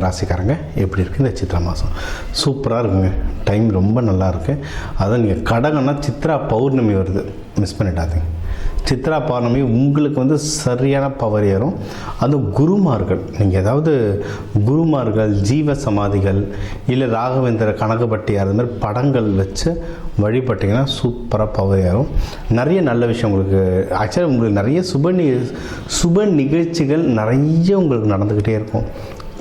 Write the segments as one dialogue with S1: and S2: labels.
S1: ராசிக்காரங்க எப்படி இருக்குது இந்த சித்ரா மாதம்? சூப்பராக இருக்குங்க. டைம் ரொம்ப நல்லா இருக்குது. அதான் நீங்கள் கடகம்னா சித்ரா பௌர்ணமி வருது, மிஸ் பண்ணிடாதீங்க. சித்ரா பௌர்ணமி உங்களுக்கு வந்து சரியான பவர் ஏறும். அதுவும் குருமார்கள், நீங்கள் ஏதாவது குருமார்கள், ஜீவ சமாதிகள், இல்லை ராகவேந்திர கனகப்பட்டியார் அது மாதிரி படங்கள் வச்சு வழிபட்டிங்கன்னா சூப்பராக பவர் ஏறும். நிறைய நல்ல விஷயம் உங்களுக்கு, ஆக்சுவலாக உங்களுக்கு நிறைய சுப நிகழ்ச்சிகள் நிறைய உங்களுக்கு நடந்துக்கிட்டே இருக்கும்.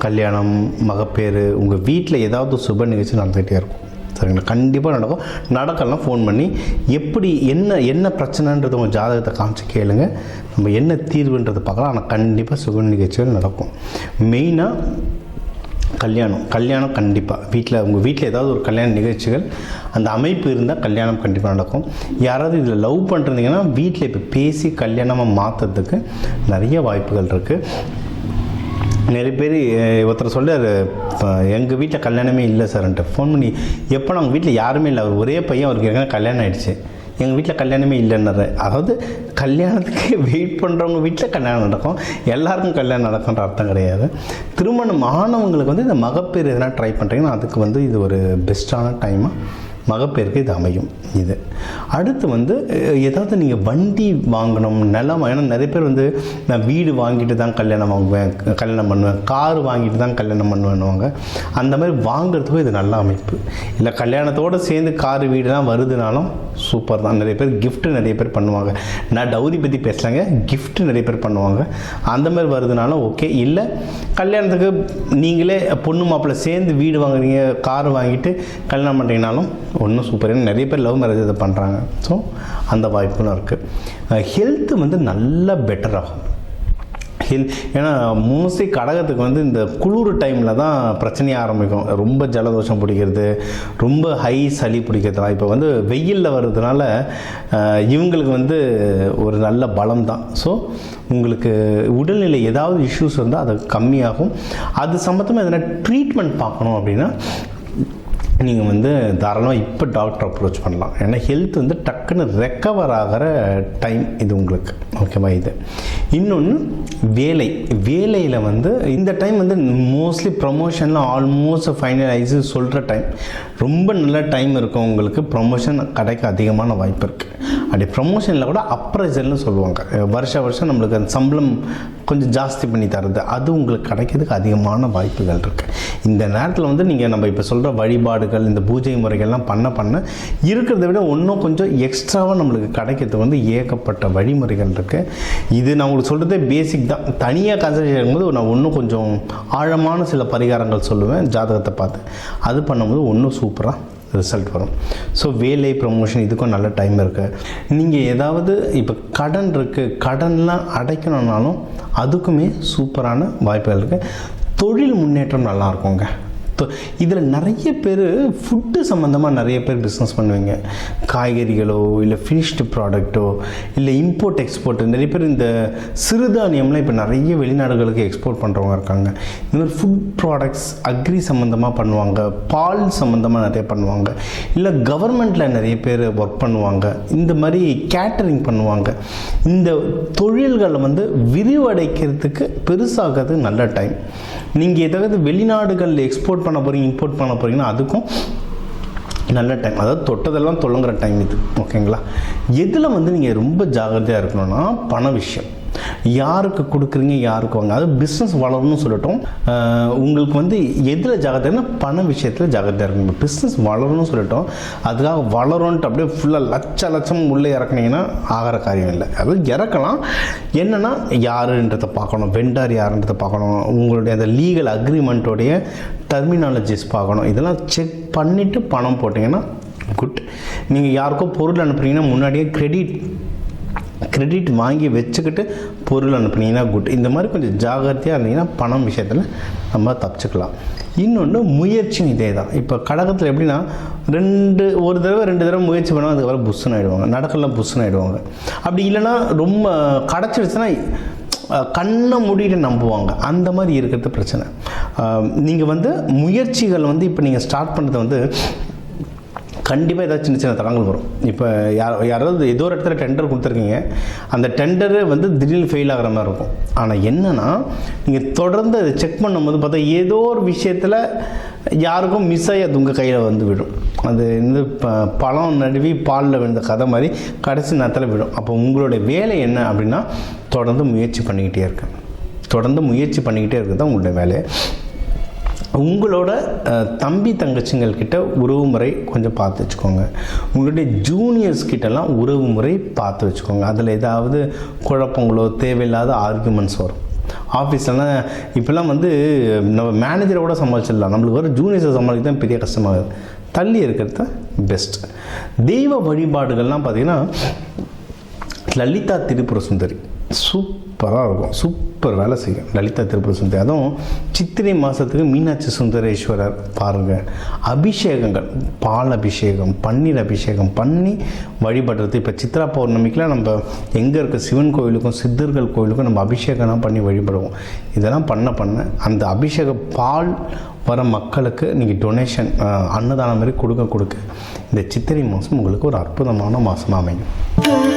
S1: கல்யாணம், மகப்பேறு, உங்கள் வீட்டில் ஏதாவது சுப நிகழ்ச்சி நடந்துக்கிட்டே இருக்கும். சரிங்களா? கண்டிப்பாக நடக்கும். நடக்கலாம் ஃபோன் பண்ணி எப்படி என்ன பிரச்சனைன்றது உங்கள் ஜாதகத்தை காமிச்சு கேளுங்க, நம்ம என்ன தீர்வுன்றது பார்க்கலாம். ஆனால் கண்டிப்பாக சுப நிகழ்ச்சிகள் நடக்கும். மெயினாக கல்யாணம் கண்டிப்பாக உங்கள் வீட்டில் ஏதாவது ஒரு கல்யாண நிகழ்ச்சிகள் அந்த அமைப்பு இருந்தால் கல்யாணம் கண்டிப்பாக நடக்கும். யாராவது இதில் லவ் பண்ணுறீங்கன்னா வீட்டில் இப்போ பேசி கல்யாணமாக மாற்றுறதுக்கு நிறைய வாய்ப்புகள் இருக்குது. நிறைய பேர் ஒருத்தர் சொல்கிறார், எங்கள் வீட்டில் கல்யாணமே இல்லை சார்ன்ட்டு. ஃபோன் பண்ணி எப்போ நாங்கள் வீட்டில் யாருமே இல்லை, அவர் ஒரே பையன், அவருக்கு ஏற்கனவே கல்யாணம் ஆகிடுச்சு, எங்கள் வீட்டில் கல்யாணமே இல்லைன்னாரு. அதாவது கல்யாணத்துக்கு வெயிட் பண்ணுறவங்க வீட்டில் கல்யாணம் நடக்கும், எல்லாருக்கும் கல்யாணம் நடக்குன்ற அர்த்தம் கிடையாது. திருமணம் ஆனவங்களுக்கு வந்து இந்த மகப்பேறு எதனா ட்ரை பண்ணுறீங்கன்னா அதுக்கு வந்து இது ஒரு பெஸ்ட்டான டைமாக மகப்பேருக்கு இது அமையும். இது அடுத்து வந்து ஏதாவது நீங்கள் வண்டி வாங்கணும், நிலம், ஏன்னா நிறைய பேர் வந்து நான் வீடு வாங்கிட்டு தான் கல்யாணம் பண்ணுவேன், கார் வாங்கிட்டு தான் கல்யாணம் பண்ணுவேன்னுவாங்க. அந்த மாதிரி வாங்குறதுக்கும் இது நல்ல அமைப்பு. இல்லை கல்யாணத்தோடு சேர்ந்து கார் வீடுலாம் வருதுனாலும் சூப்பர் தான். நிறைய பேர் கிஃப்ட்டு நிறைய பேர் பண்ணுவாங்க. நான் டவுரி பற்றி பேசலாங்க, கிஃப்ட்டு நிறைய பேர் பண்ணுவாங்க. அந்த மாதிரி வருதுனாலும் ஓகே. இல்லை கல்யாணத்துக்கு நீங்களே பொண்ணு மாப்பிள்ளை சேர்ந்து வீடு வாங்குறீங்க, கார் வாங்கிட்டு கல்யாணம் பண்ணுறீங்கனாலும் ஒன்றும் சூப்பர். ஏன்னா நிறைய பேர் லவ் மேரேஜ் இதை பண்ணுறாங்க. ஸோ அந்த வாய்ப்புலாம் இருக்குது. ஹெல்த்து வந்து நல்லா பெட்டர் ஆகும். ஏன்னா மோஸ்ட்லி கடகத்துக்கு வந்து இந்த குளிர் டைமில் தான் பிரச்சனையாக ஆரம்பிக்கும். ரொம்ப ஜலதோஷம் பிடிக்கிறது, ரொம்ப ஹை சளி பிடிக்கிறதுலாம். இப்போ வந்து வெயிலில் வர்றதுனால இவங்களுக்கு வந்து ஒரு நல்ல பலம் தான். ஸோ உங்களுக்கு உடல்நிலை ஏதாவது இஷ்யூஸ் இருந்தால் அது கம்மியாகும். அது சம்மந்தமாக எதனா ட்ரீட்மெண்ட் பார்க்கணும் அப்படின்னா நீங்கள் வந்து தாராளமாக இப்போ டாக்டர் அப்ரோச் பண்ணலாம். ஏன்னா ஹெல்த் வந்து டக்குன்னு ரெக்கவர் ஆகிற டைம் இது உங்களுக்கு. ஓகேவா? இது இன்னொன்று வேலையில் வந்து இந்த டைம் வந்து மோஸ்ட்லி ப்ரமோஷன்லாம் ஆல்மோஸ்ட் ஃபைனலைஸு சொல்கிற டைம். ரொம்ப நல்ல டைம் இருக்கும் உங்களுக்கு. ப்ரமோஷன் கிடைக்க அதிகமான வாய்ப்பு இருக்குது. அப்படி ப்ரமோஷனில் கூட அப்ரைசல்னு சொல்லுவாங்க. வருஷம் நம்மளுக்கு அந்த சம்பளம் கொஞ்சம் ஜாஸ்தி பண்ணி தருது, அது உங்களுக்கு கிடைக்கிறதுக்கு அதிகமான வாய்ப்புகள் இருக்குது. இந்த நேரத்தில் வந்து நீங்கள் நம்ம இப்போ சொல்கிற வழிபாடுகள், இந்த பூஜை முறைகள்லாம் பண்ண இருக்கிறத விட இன்னும் கொஞ்சம் எக்ஸ்ட்ராவாக நம்மளுக்கு கிடைக்கிறதுக்கு வந்து ஏகப்பட்ட வழிமுறைகள் இருக்குது. இது நான் உங்களுக்கு சொல்கிறதே பேசிக் தான். தனியாக கன்சல்டேஷன் இருக்கும்போது நான் இன்னும் கொஞ்சம் ஆழமான சில பரிகாரங்கள் சொல்லுவேன் ஜாதகத்தை பார்த்து. அது பண்ணும்போது இன்னும் சூப்பராக ரிசல்ட் வரும். ஸோ வேலை, ப்ரமோஷன் இதுக்கும் நல்ல டைம் இருக்குது. நீங்கள் ஏதாவது இப்போ கடன் இருக்குது, கடன்லாம் அடைக்கணுன்னாலும் அதுக்குமே சூப்பரான வாய்ப்புகள் இருக்குது. தொழில் முன்னேற்றம் நல்லா இருக்குங்க. இதில் நிறைய பேர் ஃபுட்டு சம்மந்தமாக நிறைய பேர் பிஸ்னஸ் பண்ணுவீங்க. காய்கறிகளோ இல்லை ஃபினிஷ்டு ப்ராடக்ட்டோ இல்லை இம்போர்ட் எக்ஸ்போர்ட். நிறைய பேர் இந்த சிறுதானியம்லாம் இப்போ நிறைய வெளிநாடுகளுக்கு எக்ஸ்போர்ட் பண்ணுறவங்க இருக்காங்க. இந்த மாதிரி ஃபுட் ப்ராடக்ட்ஸ், அக்ரி சம்மந்தமாக பண்ணுவாங்க, பால் சம்மந்தமாக நிறைய பண்ணுவாங்க, இல்லை கவர்மெண்ட்டில் நிறைய பேர் ஒர்க் பண்ணுவாங்க, இந்த மாதிரி கேட்டரிங் பண்ணுவாங்க. இந்த தொழில்களை வந்து விரிவடைக்கிறதுக்கு பெருசாகிறது நல்ல டைம். நீங்கள் ஏதாவது வெளிநாடுகளில் எக்ஸ்போர்ட் பண்ண போகிறீங்க, இம்போர்ட் பண்ண போகிறீங்கன்னா அதுக்கும் நல்ல டைம். அதாவது தொட்டதெல்லாம் தொழுங்குற டைம் இது. ஓகேங்களா? எதில் வந்து நீங்கள் ரொம்ப ஜாகிரதையாக இருக்கணும்னா பண விஷயம். யாருக்கு கொடுக்குறீங்க, யாருக்கு வாங்க, அது பிஸ்னஸ் வளரணும்னு சொல்லட்டும். உங்களுக்கு வந்து எதில் ஜாகிரதைன்னா பண விஷயத்தில் ஜாகிரதையாக இருக்கணும். பிஸ்னஸ் வளரணும்னு சொல்லட்டும், அதுக்காக வளரும்ன்ட்டு அப்படியே ஃபுல்லாக லட்சம் உள்ளே இறக்குனீங்கன்னா ஆகிற காரியம் இல்லை. அது இறக்கலாம். என்னென்னா யாருன்றதை பார்க்கணும், வெண்டார் யாருன்றதை பார்க்கணும், உங்களுடைய அந்த லீகல் அக்ரிமெண்ட்டோடைய டெர்மினாலஜிஸ் பார்க்கணும். இதெல்லாம் செக் பண்ணிவிட்டு பணம் போட்டிங்கன்னா குட். நீங்கள் யாருக்கோ பொருள் அனுப்புறீங்கன்னா முன்னாடியே கிரெடிட் வாங்கி வச்சுக்கிட்டு பொருள் அனுப்புனீங்கன்னா குட். இந்த மாதிரி கொஞ்சம் ஜாகிரதையாக இருந்தீங்கன்னா பணம் விஷயத்தில் நம்ம தப்பிச்சுக்கலாம். இன்னொன்று முயற்சியும் இதே தான். இப்போ கடகத்தில் எப்படின்னா ஒரு தடவை 2 தடவை முயற்சி பண்ணால் அதுக்கப்புறம் புஷ்ஷுன்னு ஆகிடுவாங்க, நடக்கலாம் புஷ்ஷுன்னு ஆகிடுவாங்க. அப்படி இல்லைன்னா ரொம்ப கிடச்சிடுச்சுன்னா கண்ணை மூடிட்டு நம்புவாங்க. அந்த மாதிரி இருக்கிறது பிரச்சனை. நீங்கள் வந்து முயற்சிகள் வந்து இப்போ நீங்கள் ஸ்டார்ட் பண்ணுறது வந்து கண்டிப்பாக ஏதாவது சின்ன சின்ன தடங்கள் வரும். இப்போ யாராவது ஏதோ ஒரு இடத்துல டெண்டர் கொடுத்துருக்கீங்க, அந்த டெண்டரு வந்து திடீர்னு ஃபெயில் ஆகிற மாதிரி இருக்கும். ஆனால் என்னென்னா நீங்கள் தொடர்ந்து அதை செக் பண்ணும்போது பார்த்தா ஏதோ ஒரு விஷயத்தில் யாருக்கும் மிஸ் ஆகி அது உங்கள் கையில் வந்து விடும். அது வந்து பழம் நடுவி பாலில் விழுந்த கதை மாதிரி கடைசி நேரத்தில் விடும். அப்போ உங்களுடைய வேலை என்ன அப்படின்னா தொடர்ந்து முயற்சி பண்ணிக்கிட்டே இருக்கேன். தொடர்ந்து முயற்சி பண்ணிக்கிட்டே இருக்கிறது தான் உங்களுடைய வேலை. உங்களோட தம்பி தங்கச்சிங்கள்கிட்ட உறவு முறை கொஞ்சம் பார்த்து வச்சுக்கோங்க. உங்களுடைய ஜூனியர்ஸ் கிட்டலாம் உறவு முறை பார்த்து வச்சுக்கோங்க. அதில் ஏதாவது குழப்பங்களோ தேவையில்லாத ஆர்குமெண்ட்ஸ் வரும். ஆஃபீஸ்லாம் இப்போல்லாம் வந்து நம்ம மேனேஜரை கூட சமாளிச்சிடலாம், நம்மளுக்கு வர ஜூனியர்ஸை சமாளிக்க தான் பெரிய கஷ்டமாகுது. தள்ளி இருக்கிறது தான் பெஸ்ட். தெய்வ வழிபாடுகள்லாம் பார்த்திங்கன்னா லலிதா திரிபுர சுந்தரி சூப்பராக இருக்கும், சூப்பர் வேலை செய்யும் லலிதா திரிபுர சுந்தரி. அதுவும் சித்திரை மாதத்துக்கு மீனாட்சி சுந்தரேஸ்வரர் பாருங்கள். அபிஷேகங்கள், பால் அபிஷேகம், பன்னீர் அபிஷேகம் பண்ணி வழிபடுறது. இப்போ சித்ரா பௌர்ணமிக்கெலாம் நம்ம எங்கே இருக்க சிவன் கோவிலுக்கும் சித்தர்கள் கோவிலுக்கும் நம்ம அபிஷேகம்லாம் பண்ணி வழிபடுவோம். இதெல்லாம் பண்ண அந்த அபிஷேக பால் வர மக்களுக்கு நீங்கள் டொனேஷன் அன்னதானம் மாதிரி கொடுக்க இந்த சித்திரை மாதம் உங்களுக்கு ஒரு அற்புதமான மாதமாக அமையும்.